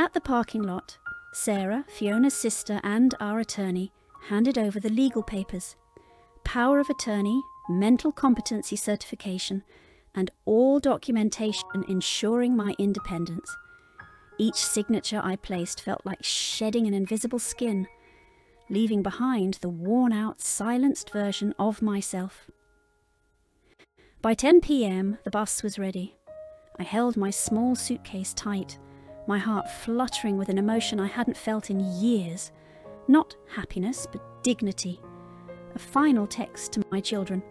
At the parking lot, Sarah, Fiona's sister and our attorney, handed over the legal papers. Power of attorney, mental competency certification, and all documentation ensuring my independence. Each signature I placed felt like shedding an invisible skin, leaving behind the worn-out, silenced version of myself. By 10 p.m, the bus was ready. I held my small suitcase tight, my heart fluttering with an emotion I hadn't felt in years. Not happiness, but dignity. A final text to my children.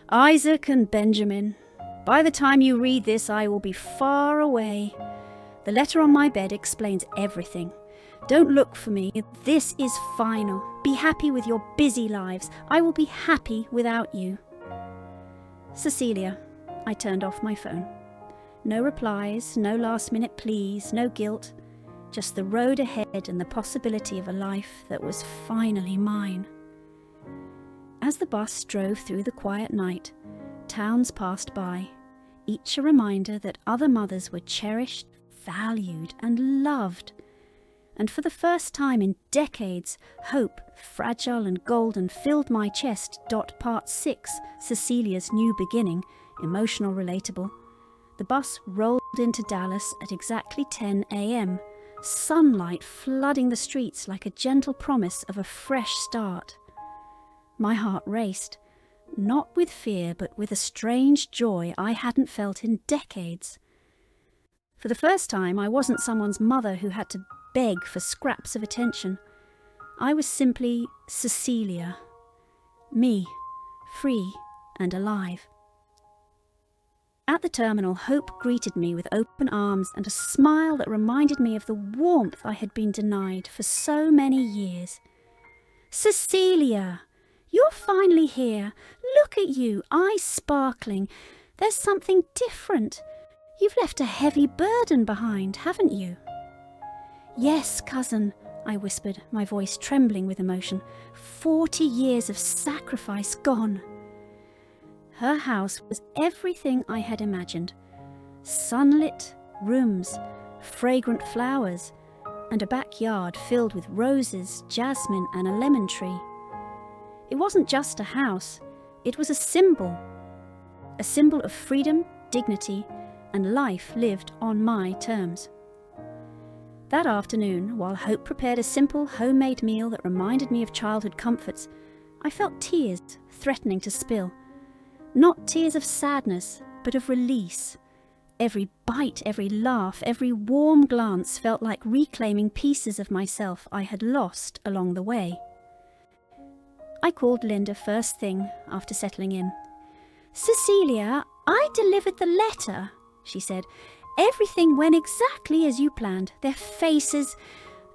Isaac and Benjamin, by the time you read this, I will be far away. The letter on my bed explains everything. Don't look for me. This is final. Be happy with your busy lives. I will be happy without you. Cecilia. I turned off my phone. No replies, no last-minute pleas, no guilt. Just the road ahead and the possibility of a life that was finally mine. As the bus drove through the quiet night, towns passed by, each a reminder that other mothers were cherished, valued and loved. And for the first time in decades, hope, fragile and golden, filled my chest. Part 6, Cecilia's new beginning, emotional relatable. The bus rolled into Dallas at exactly 10 a.m, sunlight flooding the streets like a gentle promise of a fresh start. My heart raced, not with fear but with a strange joy I hadn't felt in decades. For the first time, I wasn't someone's mother who had to beg for scraps of attention. I was simply Cecilia. Me, free and alive. At the terminal, Hope greeted me with open arms and a smile that reminded me of the warmth I had been denied for so many years. Cecilia, you're finally here. Look at you, eyes sparkling. There's something different. You've left a heavy burden behind, haven't you? Yes, cousin, I whispered, my voice trembling with emotion. 40 years of sacrifice gone. Her house was everything I had imagined. Sunlit rooms, fragrant flowers, and a backyard filled with roses, jasmine and a lemon tree. It wasn't just a house, it was a symbol of freedom, dignity, and life lived on my terms. That afternoon, while Hope prepared a simple homemade meal that reminded me of childhood comforts, I felt tears threatening to spill. Not tears of sadness, but of release. Every bite, every laugh, every warm glance felt like reclaiming pieces of myself I had lost along the way. I called Linda first thing after settling in. Cecilia, I delivered the letter, she said. Everything went exactly as you planned. Their faces,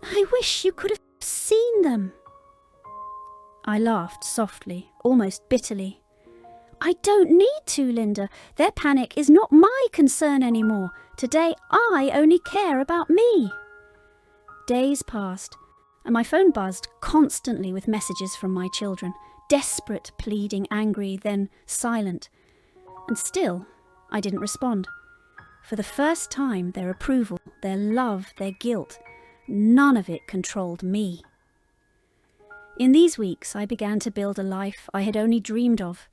I wish you could have seen them. I laughed softly, almost bitterly. I don't need to, Linda. Their panic is not my concern anymore. Today I only care about me. Days passed, and my phone buzzed constantly with messages from my children, desperate, pleading, angry, then silent. And still, I didn't respond. For the first time, their approval, their love, their guilt, none of it controlled me. In these weeks, I began to build a life I had only dreamed of.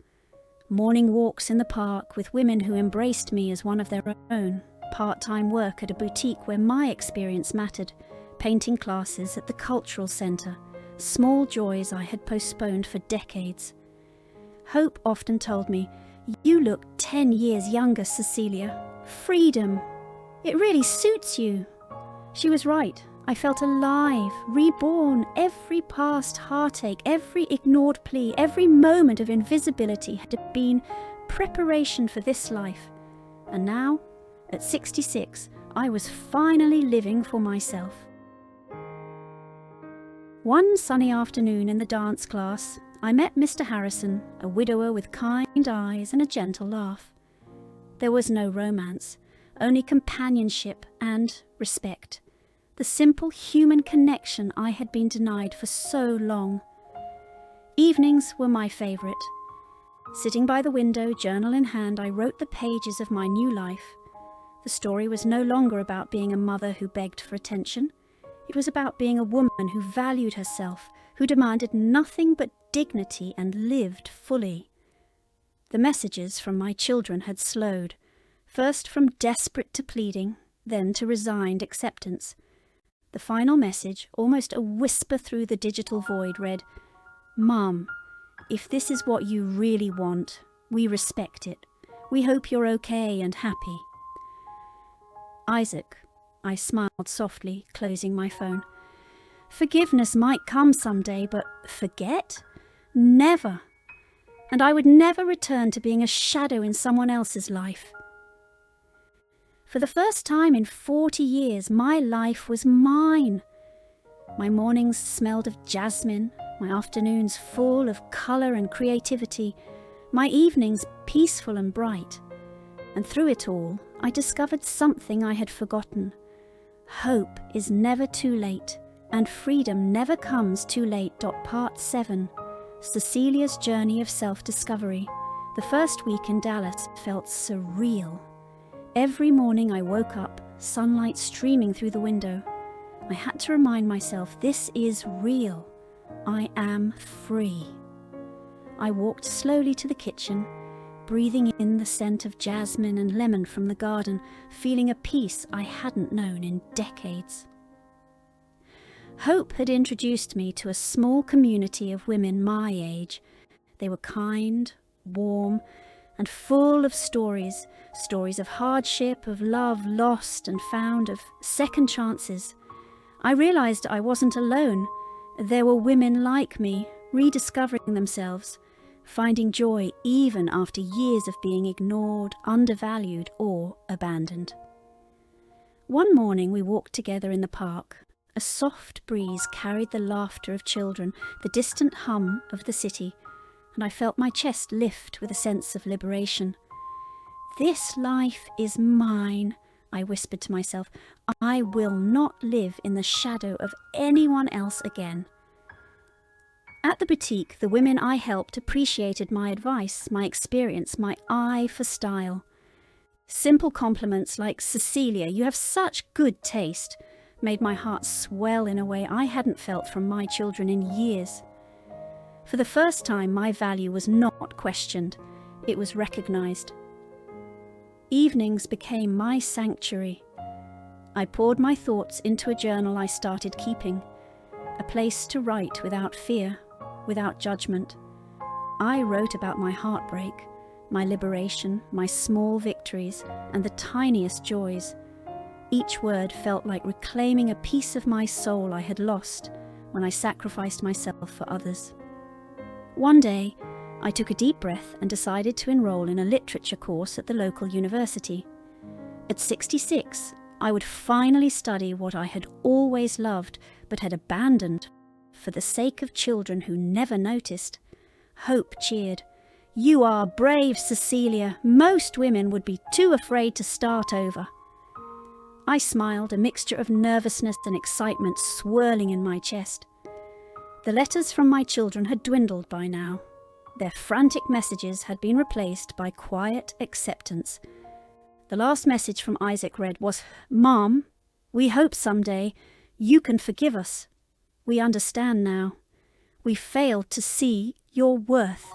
Morning walks in the park with women who embraced me as one of their own, part-time work at a boutique where my experience mattered, painting classes at the cultural centre, small joys I had postponed for decades. Hope often told me, "You look 10 years younger, Cecilia. Freedom. It really suits you." She was right. I felt alive, reborn. Every past heartache, every ignored plea, every moment of invisibility had been preparation for this life. And now, at 66, I was finally living for myself. One sunny afternoon in the dance class, I met Mr. Harrison, a widower with kind eyes and a gentle laugh. There was no romance, only companionship and respect. The simple human connection I had been denied for so long. Evenings were my favourite. Sitting by the window, journal in hand, I wrote the pages of my new life. The story was no longer about being a mother who begged for attention. It was about being a woman who valued herself, who demanded nothing but dignity and lived fully. The messages from my children had slowed, first from desperate to pleading, then to resigned acceptance. The final message, almost a whisper through the digital void, read, "Mum, if this is what you really want, we respect it. We hope you're okay and happy." "Isaac," I smiled softly, closing my phone. "Forgiveness might come someday, but forget? Never. And I would never return to being a shadow in someone else's life." For the first time in 40 years, my life was mine. My mornings smelled of jasmine, my afternoons full of colour and creativity, my evenings peaceful and bright. And through it all, I discovered something I had forgotten. Hope is never too late, and freedom never comes too late. Part 7. Cecilia's journey of self-discovery. The first week in Dallas felt surreal. Every morning I woke up, sunlight streaming through the window. I had to remind myself, this is real. I am free. I walked slowly to the kitchen, breathing in the scent of jasmine and lemon from the garden, feeling a peace I hadn't known in decades. Hope had introduced me to a small community of women my age. They were kind, warm, and full of stories of hardship, of love lost and found, of second chances. I realised I wasn't alone. There were women like me, rediscovering themselves, finding joy even after years of being ignored, undervalued, or abandoned. One morning we walked together in the park. A soft breeze carried the laughter of children, the distant hum of the city, and I felt my chest lift with a sense of liberation. "This life is mine," I whispered to myself. "I will not live in the shadow of anyone else again." At the boutique, the women I helped appreciated my advice, my experience, my eye for style. Simple compliments like, "Cecilia, you have such good taste," made my heart swell in a way I hadn't felt from my children in years. For the first time, my value was not questioned. It was recognised. Evenings became my sanctuary. I poured my thoughts into a journal I started keeping, a place to write without fear, without judgment. I wrote about my heartbreak, my liberation, my small victories, and the tiniest joys. Each word felt like reclaiming a piece of my soul I had lost when I sacrificed myself for others. One day, I took a deep breath and decided to enroll in a literature course at the local university. At 66, I would finally study what I had always loved but had abandoned for the sake of children who never noticed. Hope cheered. "You are brave, Cecilia. Most women would be too afraid to start over." I smiled, a mixture of nervousness and excitement swirling in my chest. The letters from my children had dwindled by now. Their frantic messages had been replaced by quiet acceptance. The last message from Isaac read was, "Mom, we hope someday you can forgive us. We understand now. We failed to see your worth."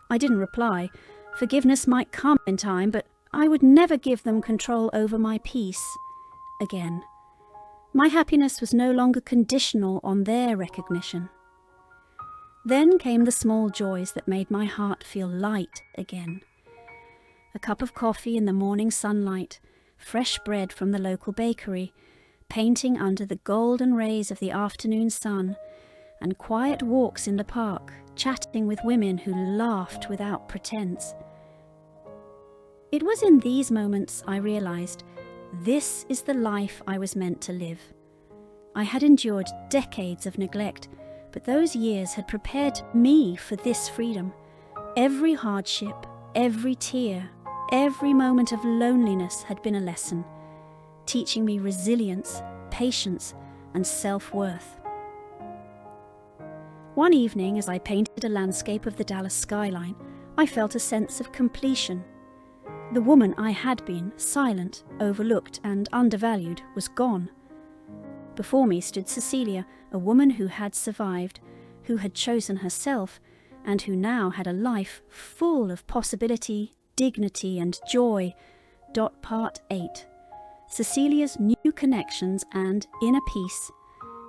I didn't reply. Forgiveness might come in time, but I would never give them control over my peace again. My happiness was no longer conditional on their recognition. Then came the small joys that made my heart feel light again. A cup of coffee in the morning sunlight, fresh bread from the local bakery, painting under the golden rays of the afternoon sun, and quiet walks in the park, chatting with women who laughed without pretense. It was in these moments I realized, this is the life I was meant to live. I had endured decades of neglect, but those years had prepared me for this freedom. Every hardship, every tear, every moment of loneliness had been a lesson, teaching me resilience, patience, and self-worth. One evening, as I painted a landscape of the Dallas skyline, I felt a sense of completion. The woman I had been, silent, overlooked and undervalued, was gone. Before me stood Cecilia, a woman who had survived, who had chosen herself, and who now had a life full of possibility, dignity and joy. Part 8. Cecilia's new connections and inner peace.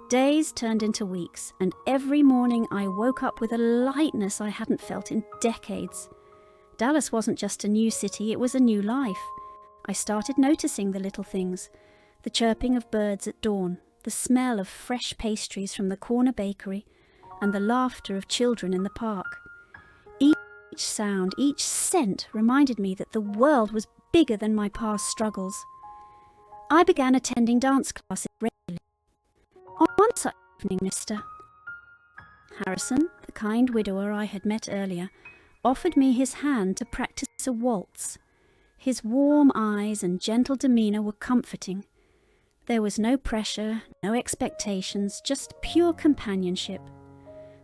Days turned into weeks, and every morning I woke up with a lightness I hadn't felt in decades. Dallas wasn't just a new city, it was a new life. I started noticing the little things, the chirping of birds at dawn, the smell of fresh pastries from the corner bakery, and the laughter of children in the park. Each sound, each scent reminded me that the world was bigger than my past struggles. I began attending dance classes regularly. On one such evening, Mr. Harrison, the kind widower I had met earlier, offered me his hand to practice a waltz. His warm eyes and gentle demeanour were comforting. There was no pressure, no expectations, just pure companionship.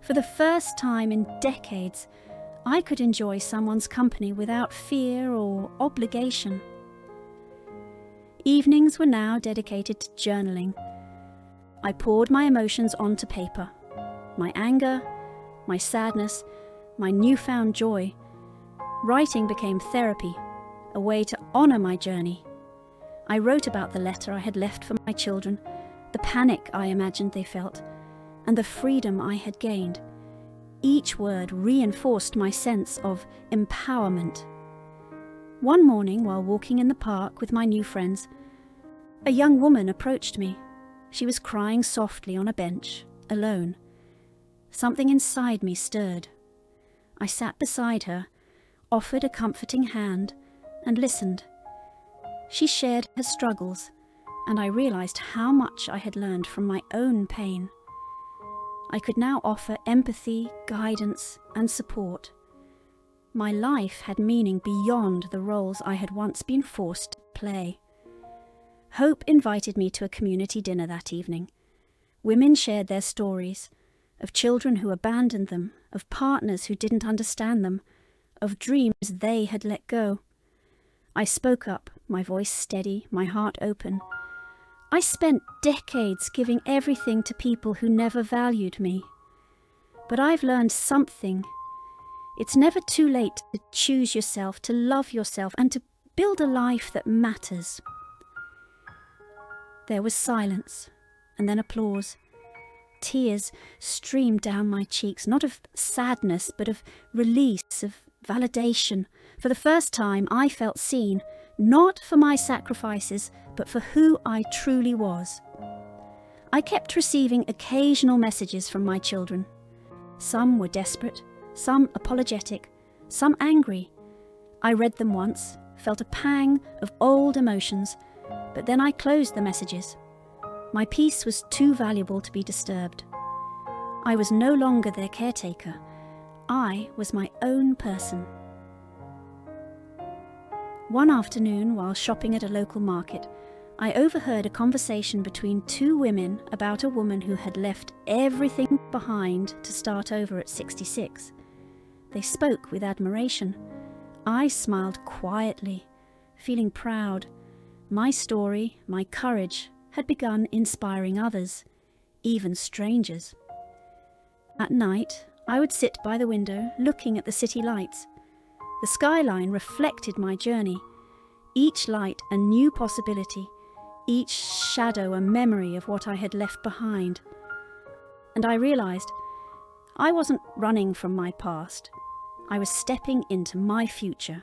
For the first time in decades, I could enjoy someone's company without fear or obligation. Evenings were now dedicated to journaling. I poured my emotions onto paper. My anger, my sadness, my newfound joy. Writing became therapy, a way to honour my journey. I wrote about the letter I had left for my children, the panic I imagined they felt, and the freedom I had gained. Each word reinforced my sense of empowerment. One morning, while walking in the park with my new friends, a young woman approached me. She was crying softly on a bench, alone. Something inside me stirred. I sat beside her, offered a comforting hand, and listened. She shared her struggles, and I realized how much I had learned from my own pain. I could now offer empathy, guidance, and support. My life had meaning beyond the roles I had once been forced to play. Hope invited me to a community dinner that evening. Women shared their stories, of children who abandoned them, of partners who didn't understand them, of dreams they had let go. I spoke up, my voice steady, my heart open. I spent decades giving everything to people who never valued me. But I've learned something. It's never too late to choose yourself, to love yourself, and to build a life that matters. There was silence, and then applause. Tears streamed down my cheeks, not of sadness, but of release, of validation. For the first time, I felt seen, not for my sacrifices, but for who I truly was. I kept receiving occasional messages from my children. Some were desperate, some apologetic, some angry. I read them once, felt a pang of old emotions, but then I closed the messages. My peace was too valuable to be disturbed. I was no longer their caretaker. I was my own person. One afternoon, while shopping at a local market, I overheard a conversation between two women about a woman who had left everything behind to start over at 66. They spoke with admiration. I smiled quietly, feeling proud. My story, my courage, had begun inspiring others, even strangers. At night, I would sit by the window looking at the city lights. The skyline reflected my journey, each light a new possibility, each shadow a memory of what I had left behind. And I realized I wasn't running from my past. I was stepping into my future.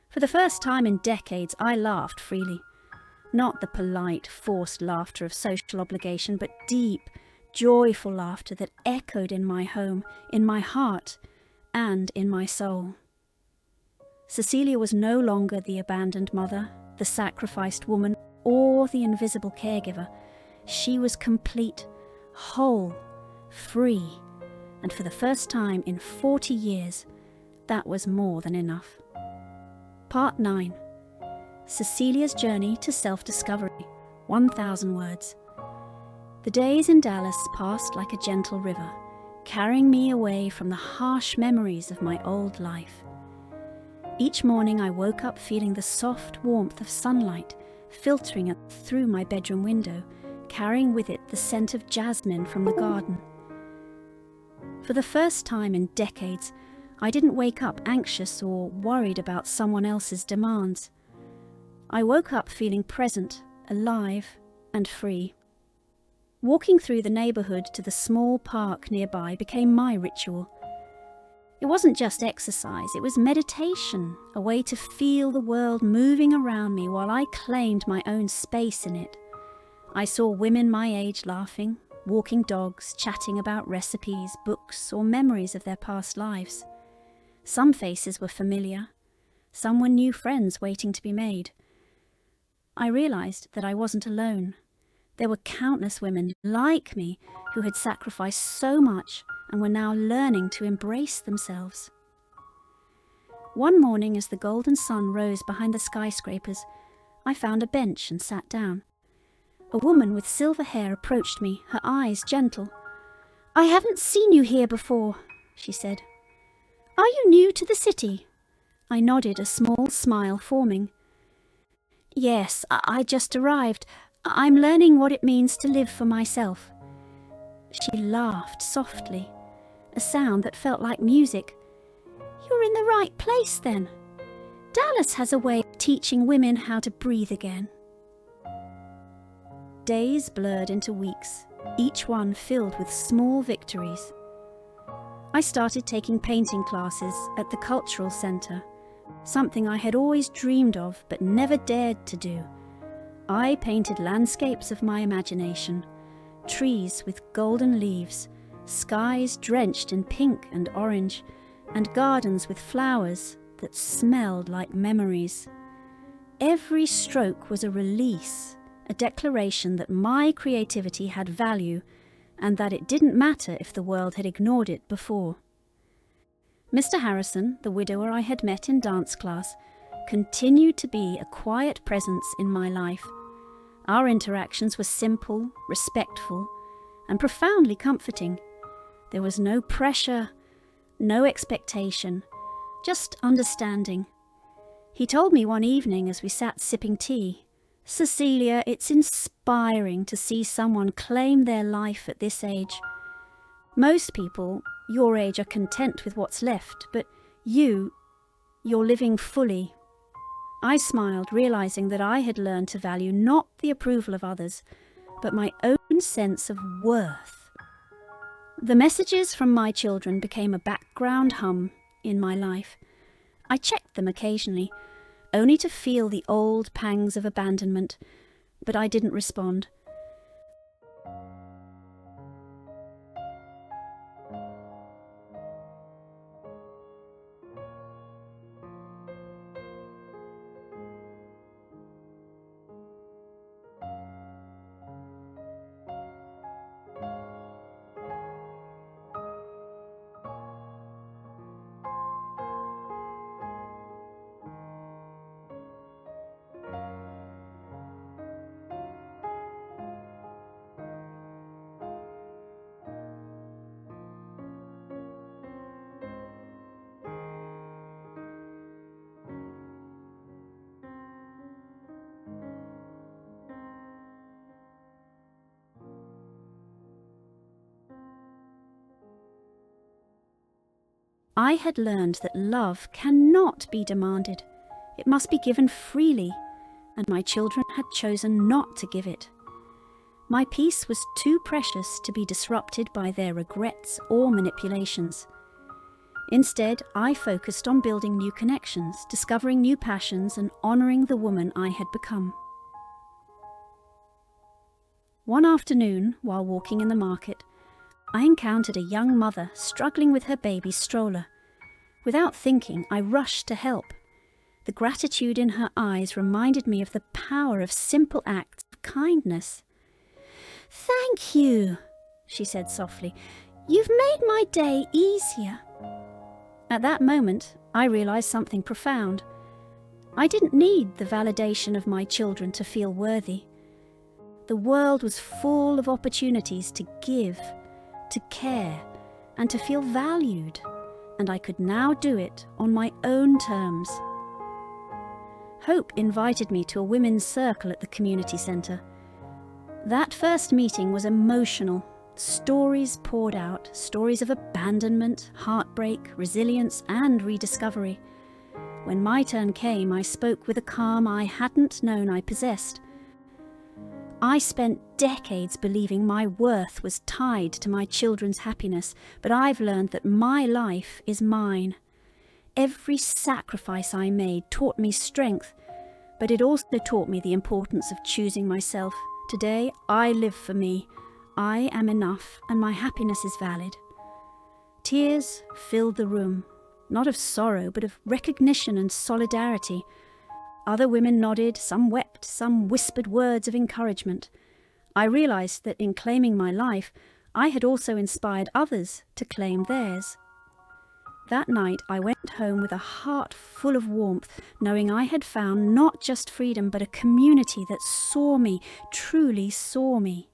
For the first time in decades, I laughed freely. Not the polite, forced laughter of social obligation, but deep, joyful laughter that echoed in my home, in my heart, and in my soul. Cecilia was no longer the abandoned mother, the sacrificed woman, or the invisible caregiver. She was complete, whole, free, and for the first time in 40 years, that was more than enough. Part 9. Cecilia's journey to self-discovery, 1,000 words. The days in Dallas passed like a gentle river, carrying me away from the harsh memories of my old life. Each morning I woke up feeling the soft warmth of sunlight filtering through my bedroom window, carrying with it the scent of jasmine from the garden. For the first time in decades, I didn't wake up anxious or worried about someone else's demands. I woke up feeling present, alive, and free. Walking through the neighbourhood to the small park nearby became my ritual. It wasn't just exercise, it was meditation, a way to feel the world moving around me while I claimed my own space in it. I saw women my age laughing, walking dogs, chatting about recipes, books, or memories of their past lives. Some faces were familiar, some were new friends waiting to be made. I realised that I wasn't alone. There were countless women like me who had sacrificed so much and were now learning to embrace themselves. One morning, as the golden sun rose behind the skyscrapers, I found a bench and sat down. A woman with silver hair approached me, her eyes gentle. "I haven't seen you here before," she said. "Are you new to the city?" I nodded, a small smile forming. "Yes, I just arrived. I'm learning what it means to live for myself." She laughed softly, a sound that felt like music. "You're in the right place then. Dallas has a way of teaching women how to breathe again." Days blurred into weeks, each one filled with small victories. I started taking painting classes at the cultural centre, something I had always dreamed of but never dared to do. I painted landscapes of my imagination, trees with golden leaves, skies drenched in pink and orange, and gardens with flowers that smelled like memories. Every stroke was a release, a declaration that my creativity had value and that it didn't matter if the world had ignored it before. Mr. Harrison, the widower I had met in dance class, continued to be a quiet presence in my life. Our interactions were simple, respectful, and profoundly comforting. There was no pressure, no expectation, just understanding. He told me one evening as we sat sipping tea, "Cecilia, it's inspiring to see someone claim their life at this age. Most people your age are content with what's left, but you're living fully." I smiled, realising that I had learned to value not the approval of others, but my own sense of worth. The messages from my children became a background hum in my life. I checked them occasionally, only to feel the old pangs of abandonment, but I didn't respond. I had learned that love cannot be demanded. It must be given freely, and my children had chosen not to give it. My peace was too precious to be disrupted by their regrets or manipulations. Instead, I focused on building new connections, discovering new passions, and honouring the woman I had become. One afternoon, while walking in the market, I encountered a young mother struggling with her baby's stroller. Without thinking, I rushed to help. The gratitude in her eyes reminded me of the power of simple acts of kindness. "Thank you," she said softly. "You've made my day easier." At that moment, I realised something profound. I didn't need the validation of my children to feel worthy. The world was full of opportunities to give, to care, and to feel valued, and I could now do it on my own terms. Hope invited me to a women's circle at the community centre. That first meeting was emotional. Stories poured out, stories of abandonment, heartbreak, resilience and rediscovery. When my turn came, I spoke with a calm I hadn't known I possessed. I spent decades believing my worth was tied to my children's happiness, but I've learned that my life is mine. Every sacrifice I made taught me strength, but it also taught me the importance of choosing myself. Today, I live for me. I am enough, and my happiness is valid. Tears filled the room, not of sorrow, but of recognition and solidarity. Other women nodded, some wept, some whispered words of encouragement. I realized that in claiming my life, I had also inspired others to claim theirs. That night I went home with a heart full of warmth, knowing I had found not just freedom, but a community that saw me, truly saw me.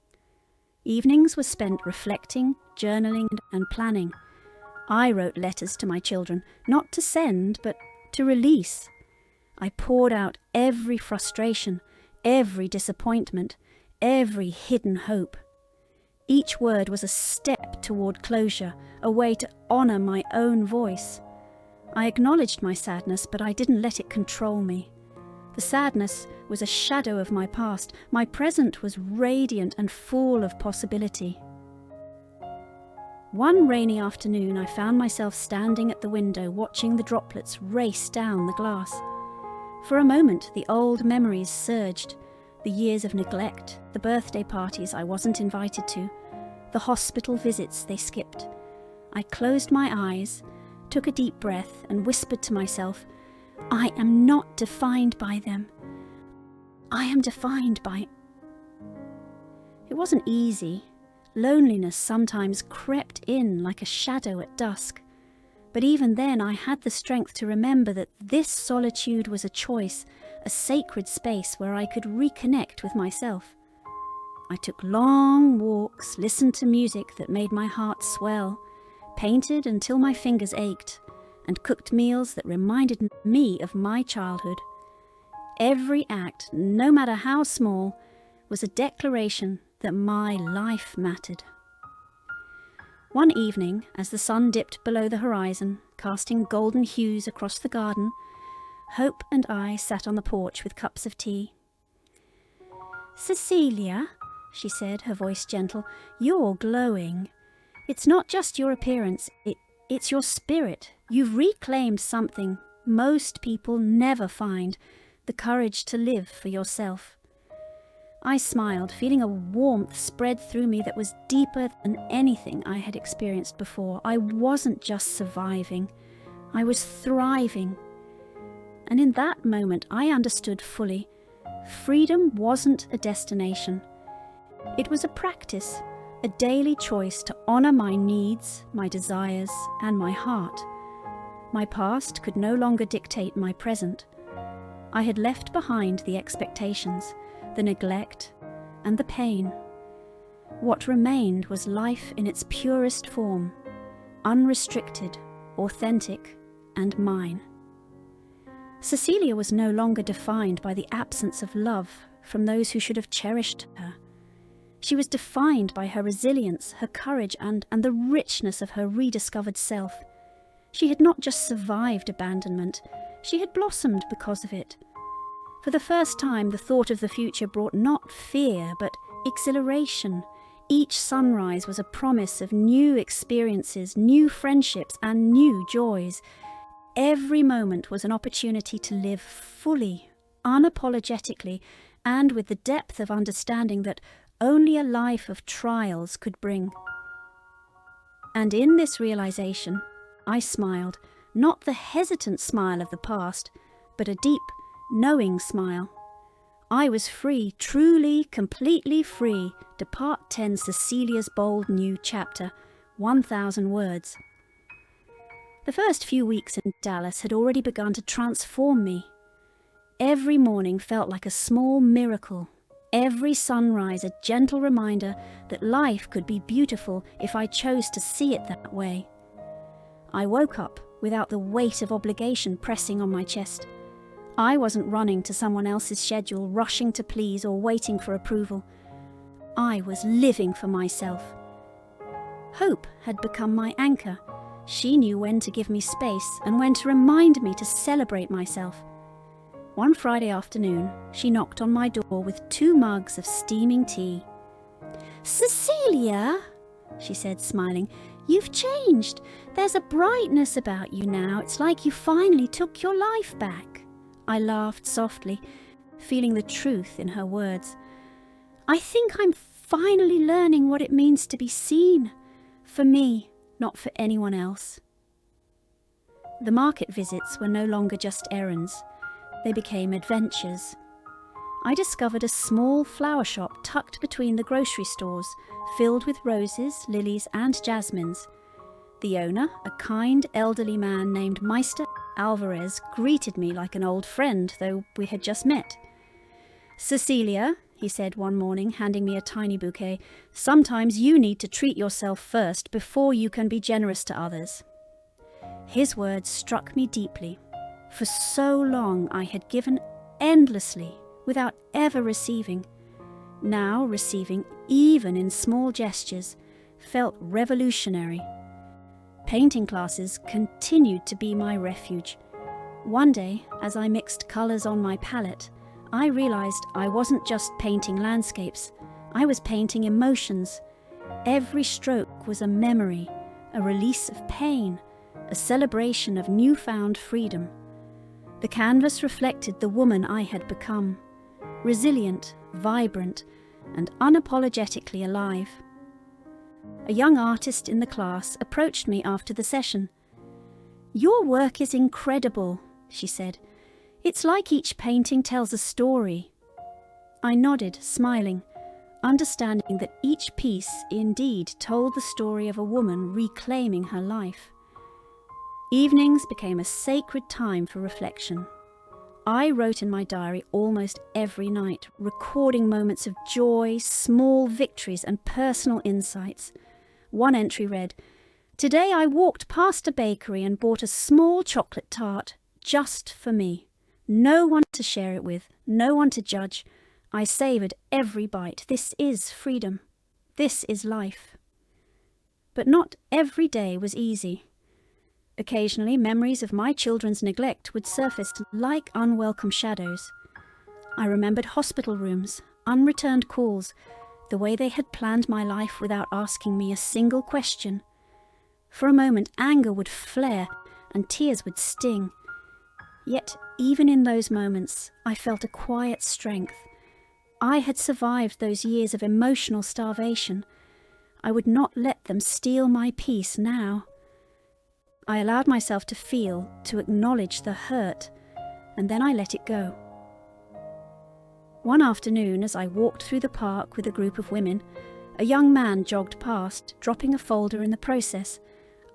Evenings were spent reflecting, journaling, and planning. I wrote letters to my children, not to send, but to release. I poured out every frustration, every disappointment, every hidden hope. Each word was a step toward closure, a way to honour my own voice. I acknowledged my sadness, but I didn't let it control me. The sadness was a shadow of my past. My present was radiant and full of possibility. One rainy afternoon, I found myself standing at the window watching the droplets race down the glass. For a moment, the old memories surged. The years of neglect, the birthday parties I wasn't invited to, the hospital visits they skipped. I closed my eyes, took a deep breath, and whispered to myself, I am not defined by them. I am defined by... It wasn't easy. Loneliness sometimes crept in like a shadow at dusk. But even then I had the strength to remember that this solitude was a choice, a sacred space where I could reconnect with myself. I took long walks, listened to music that made my heart swell, painted until my fingers ached, and cooked meals that reminded me of my childhood. Every act, no matter how small, was a declaration that my life mattered. One evening, as the sun dipped below the horizon, casting golden hues across the garden, Hope and I sat on the porch with cups of tea. Cecilia, she said, her voice gentle, you're glowing. It's not just your appearance, it's your spirit. You've reclaimed something most people never find, the courage to live for yourself. I smiled, feeling a warmth spread through me that was deeper than anything I had experienced before. I wasn't just surviving, I was thriving. And in that moment, I understood fully. Freedom wasn't a destination. It was a practice, a daily choice to honour my needs, my desires, and my heart. My past could no longer dictate my present. I had left behind the expectations, the neglect, and the pain. What remained was life in its purest form, unrestricted, authentic, and mine. Cecilia was no longer defined by the absence of love from those who should have cherished her. She was defined by her resilience, her courage, and the richness of her rediscovered self. She had not just survived abandonment, she had blossomed because of it. For the first time, the thought of the future brought not fear, but exhilaration. Each sunrise was a promise of new experiences, new friendships, and new joys. Every moment was an opportunity to live fully, unapologetically, and with the depth of understanding that only a life of trials could bring. And in this realization, I smiled, not the hesitant smile of the past, but a deep, knowing smile. I was free, truly, completely free, to part 10 Cecilia's bold new chapter, 1,000 words. The first few weeks in Dallas had already begun to transform me. Every morning felt like a small miracle. Every sunrise a gentle reminder that life could be beautiful if I chose to see it that way. I woke up without the weight of obligation pressing on my chest. I wasn't running to someone else's schedule, rushing to please or waiting for approval. I was living for myself. Hope had become my anchor. She knew when to give me space and when to remind me to celebrate myself. One Friday afternoon, she knocked on my door with 2 mugs of steaming tea. "Cecilia," she said, smiling, "you've changed. There's a brightness about you now. It's like you finally took your life back." I laughed softly, feeling the truth in her words. "I think I'm finally learning what it means to be seen. For me, not for anyone else." The market visits were no longer just errands. They became adventures. I discovered a small flower shop tucked between the grocery stores, filled with roses, lilies and jasmines. The owner, a kind elderly man named Meister Alvarez, greeted me like an old friend, though we had just met. "Cecilia," he said one morning, handing me a tiny bouquet, "sometimes you need to treat yourself first before you can be generous to others." His words struck me deeply. For so long I had given endlessly without ever receiving. Now receiving, even in small gestures, felt revolutionary. Painting classes continued to be my refuge. One day, as I mixed colours on my palette, I realised I wasn't just painting landscapes, I was painting emotions. Every stroke was a memory, a release of pain, a celebration of newfound freedom. The canvas reflected the woman I had become, resilient, vibrant, and unapologetically alive. A young artist in the class approached me after the session. "Your work is incredible," she said. "It's like each painting tells a story." I nodded, smiling, understanding that each piece indeed told the story of a woman reclaiming her life. Evenings became a sacred time for reflection. I wrote in my diary almost every night, recording moments of joy, small victories, and personal insights. One entry read, "Today I walked past a bakery and bought a small chocolate tart just for me. No one to share it with, no one to judge. I savoured every bite. This is freedom. This is life." But not every day was easy. Occasionally, memories of my children's neglect would surface like unwelcome shadows. I remembered hospital rooms, unreturned calls, the way they had planned my life without asking me a single question. For a moment, anger would flare and tears would sting. Yet, even in those moments, I felt a quiet strength. I had survived those years of emotional starvation. I would not let them steal my peace now. I allowed myself to feel, to acknowledge the hurt, and then I let it go. One afternoon, as I walked through the park with a group of women, a young man jogged past, dropping a folder in the process.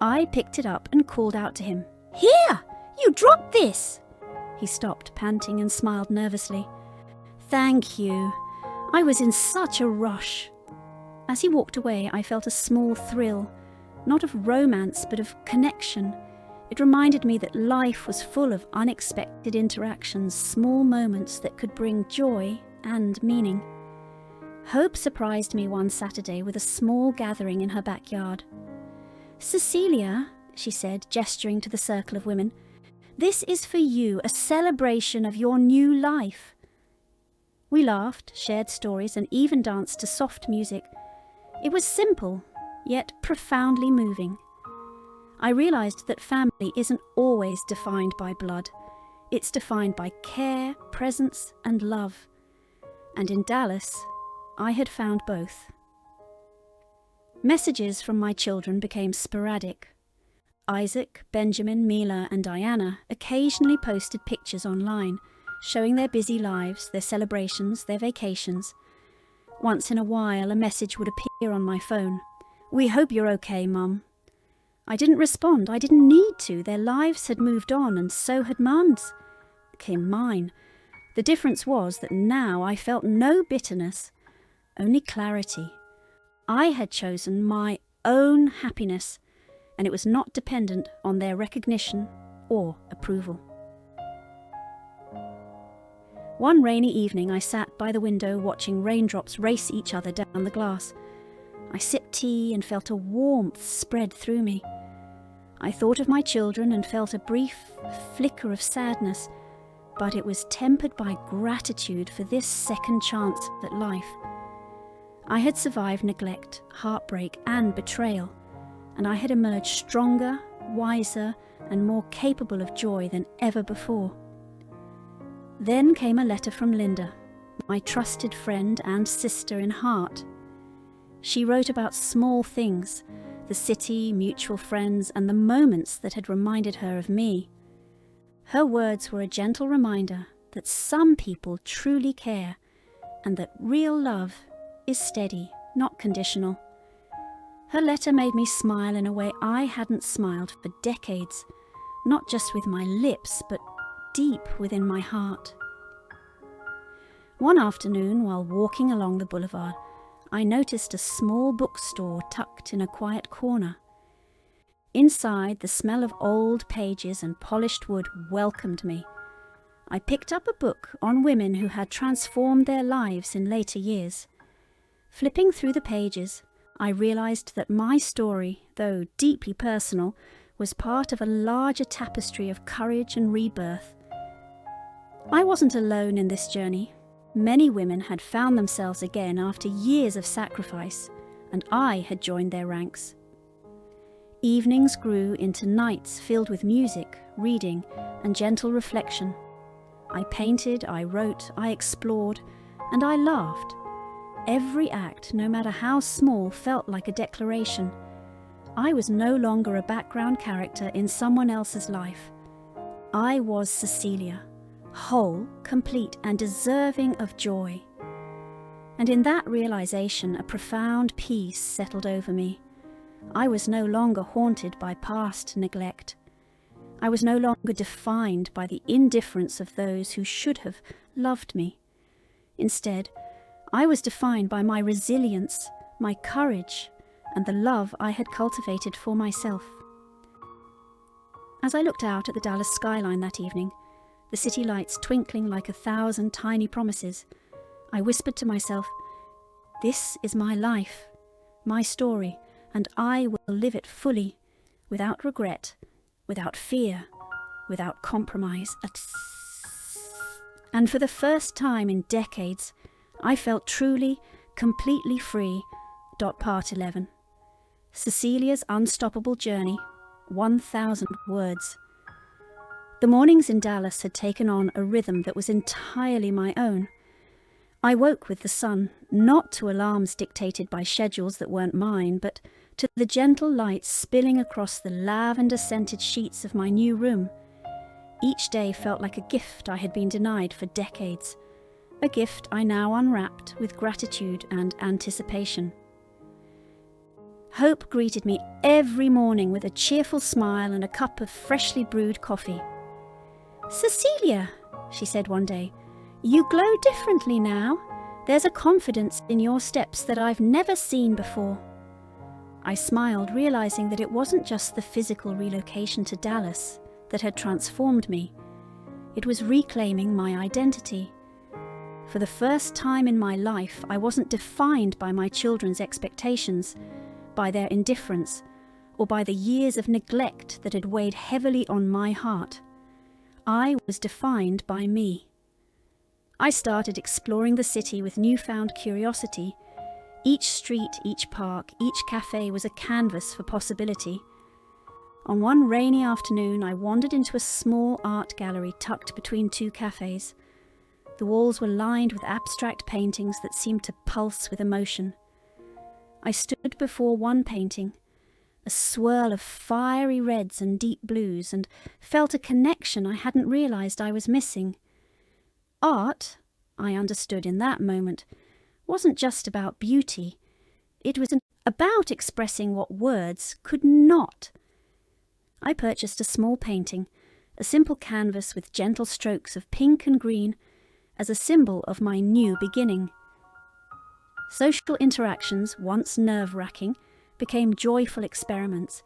I picked it up and called out to him, "Here! You dropped this!" He stopped, panting, and smiled nervously. "Thank you. I was in such a rush." As he walked away, I felt a small thrill. Not of romance, but of connection. It reminded me that life was full of unexpected interactions, small moments that could bring joy and meaning. Hope surprised me one Saturday with a small gathering in her backyard. "Cecilia," she said, gesturing to the circle of women, "this is for you, a celebration of your new life." We laughed, shared stories, and even danced to soft music. It was simple, yet profoundly moving. I realised that family isn't always defined by blood. It's defined by care, presence, and love. And in Dallas, I had found both. Messages from my children became sporadic. Isaac, Benjamin, Mila, and Diana occasionally posted pictures online, showing their busy lives, their celebrations, their vacations. Once in a while, a message would appear on my phone. "We hope you're okay, Mum." I didn't respond. I didn't need to. Their lives had moved on, and so had Mum's. Came mine. The difference was that now I felt no bitterness, only clarity. I had chosen my own happiness, and it was not dependent on their recognition or approval. One rainy evening I sat by the window watching raindrops race each other down the glass. I sipped tea and felt a warmth spread through me. I thought of my children and felt a brief flicker of sadness, but it was tempered by gratitude for this second chance at life. I had survived neglect, heartbreak and betrayal, and I had emerged stronger, wiser and more capable of joy than ever before. Then came a letter from Linda, my trusted friend and sister in heart. She wrote about small things, the city, mutual friends, and the moments that had reminded her of me. Her words were a gentle reminder that some people truly care, and that real love is steady, not conditional. Her letter made me smile in a way I hadn't smiled for decades, not just with my lips, but deep within my heart. One afternoon, while walking along the boulevard, I noticed a small bookstore tucked in a quiet corner. Inside, the smell of old pages and polished wood welcomed me. I picked up a book on women who had transformed their lives in later years. Flipping through the pages, I realized that my story, though deeply personal, was part of a larger tapestry of courage and rebirth. I wasn't alone in this journey. Many women had found themselves again after years of sacrifice, and I had joined their ranks. Evenings grew into nights filled with music, reading, and gentle reflection. I painted, I wrote, I explored, and I laughed. Every act, no matter how small, felt like a declaration. I was no longer a background character in someone else's life. I was Cecilia, whole, complete, and deserving of joy. And in that realization, a profound peace settled over me. I was no longer haunted by past neglect. I was no longer defined by the indifference of those who should have loved me. Instead, I was defined by my resilience, my courage, and the love I had cultivated for myself. As I looked out at the Dallas skyline that evening, the city lights twinkling like 1,000 tiny promises, I whispered to myself, "This is my life, my story, and I will live it fully, without regret, without fear, without compromise." And for the first time in decades, I felt truly, completely free. Part 11. Cecilia's unstoppable journey, 1,000 words. The mornings in Dallas had taken on a rhythm that was entirely my own. I woke with the sun, not to alarms dictated by schedules that weren't mine, but to the gentle light spilling across the lavender-scented sheets of my new room. Each day felt like a gift I had been denied for decades, a gift I now unwrapped with gratitude and anticipation. Hope greeted me every morning with a cheerful smile and a cup of freshly brewed coffee. "Cecilia," she said one day, "you glow differently now. There's a confidence in your steps that I've never seen before." I smiled, realizing that it wasn't just the physical relocation to Dallas that had transformed me. It was reclaiming my identity. For the first time in my life, I wasn't defined by my children's expectations, by their indifference, or by the years of neglect that had weighed heavily on my heart. I was defined by me. I started exploring the city with newfound curiosity. Each street, each park, each cafe was a canvas for possibility. On one rainy afternoon, I wandered into a small art gallery tucked between two cafes. The walls were lined with abstract paintings that seemed to pulse with emotion. I stood before one painting, a swirl of fiery reds and deep blues, and felt a connection I hadn't realized I was missing. Art, I understood in that moment, wasn't just about beauty. It was about expressing what words could not. I purchased a small painting, a simple canvas with gentle strokes of pink and green, as a symbol of my new beginning. Social interactions, once nerve-wracking, became joyful experiments.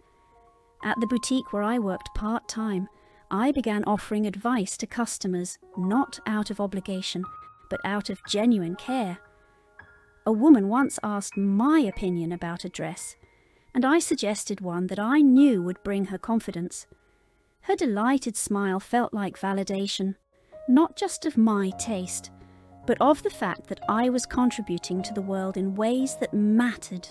At the boutique where I worked part-time, I began offering advice to customers, not out of obligation, but out of genuine care. A woman once asked my opinion about a dress, and I suggested one that I knew would bring her confidence. Her delighted smile felt like validation, not just of my taste, but of the fact that I was contributing to the world in ways that mattered.